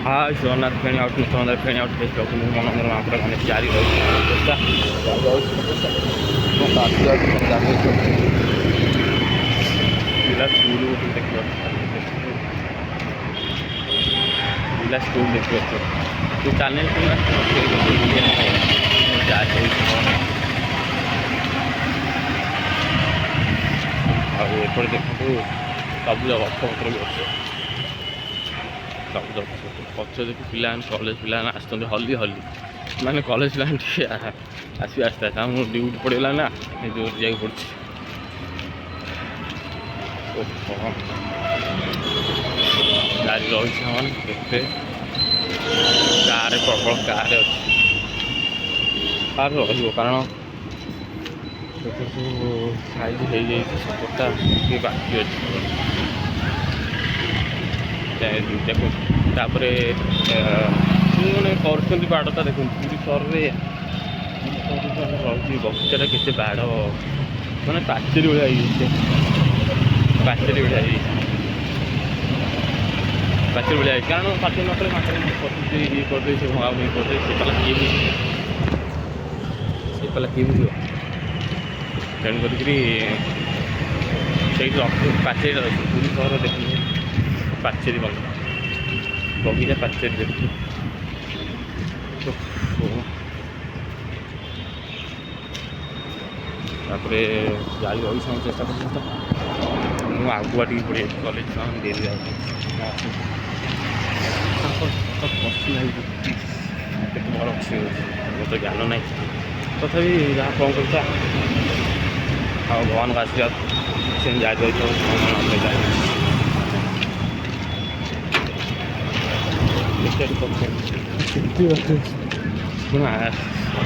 हाय Jagannath feni out मुख्यमंत्री feni out देखा मनोरंजन महापुर मैंने जारी रही चेष्टा पिला स्कूल देखिए पिला स्कूल देखिए तू चैनल एपटे देखो सबुज गछ पत्र भी अच्छे सबुज पक्ष देखिए पिला कलेज पिला आसते हल्ली हल्ली मैंने कलेज पिला आसि आस्ते आस्ते ड्यूटी पड़ेगा ना जो जाए पड़ी गाड़ी रही देखते गाँव प्रबल गाँव अच्छी कार रही कारण साइज हो जाए सपोर्टा कि बाकी अच्छे देखो तापर मैंने कर बाड़टा देखो पूरी सहर में रही बगीचा के बाड़ मैंने पाचेरी भाई पाचेरी भाई पाचेरी भाई कारण पाचेरी नकले ये करदे से भंगा भंगी करदे से पाला किए बुझे तेणु कर पाचेरी रही पूरी सहर देखिए पाचेरी बगीचा पाचेरी देखिए तापर जारी रही समय चेष्टा कर आगुआ टी पड़े कलेज डेरी पशु भाई केत बड़ अच्छे तो ज्ञान ना तथापि जहाँ कौन करता भगवान का आशीर्वाद से जारी रही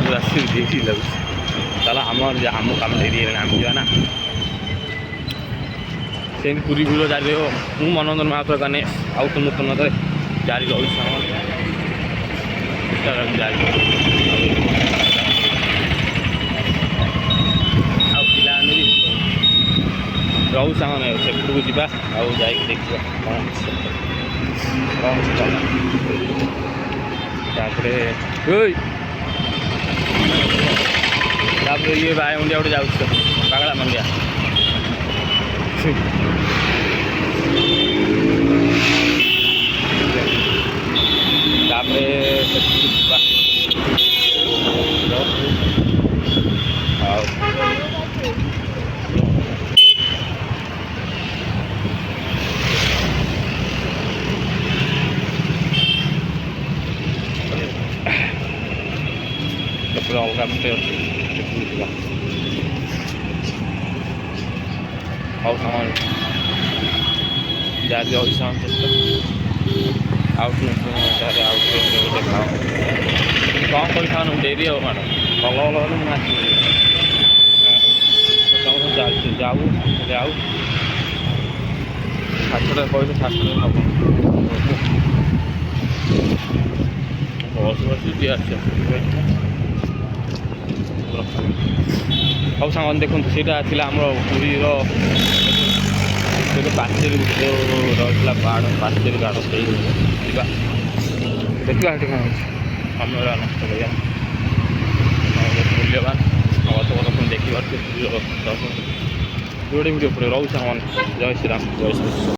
राशि देखी लगे चला आम कम डेरी आम जाना से पूरी भिड़ जारी रही मुझ मनोरंजन महापुर गाने आउट नूतन जारी रही जारी पिला रहू सामने सेपटू जा देखा तापर ये बाय मुंडिया गोटे जाऊँ पागला मंडिया अलग पटे ଆଉ ସାମାନ ଯାହାବି ରହି ସାମାନ ଆଉଟ୍ ତାହେଲେ ଆଉଟ୍ ଦେଖା କ'ଣ କରିଥାଉ ଡେରି ହେବ ମ୍ୟାଡ଼ାମ୍ ଭଲ ଭଲ ହେଲେ ମୁଁ ଆସିବି ଚାଲିଛି ଯାଉ ଆଉ ଶାଶୁଟା କହିଲେ ଶାଶୁଟା ହେବ ବସ୍ ବସି ଯିଏ ଆସିବ सब सामान देखो सीटा आम पुरीर पाचेरी रही बाड़ पाचेरी बाड़ से देखा देखा कौन समय नष्ट करा मूल्यवान गत पुणी देखी पार्थे जोड़े भिडियो पड़े रोज सामान जय श्री राम जय श्री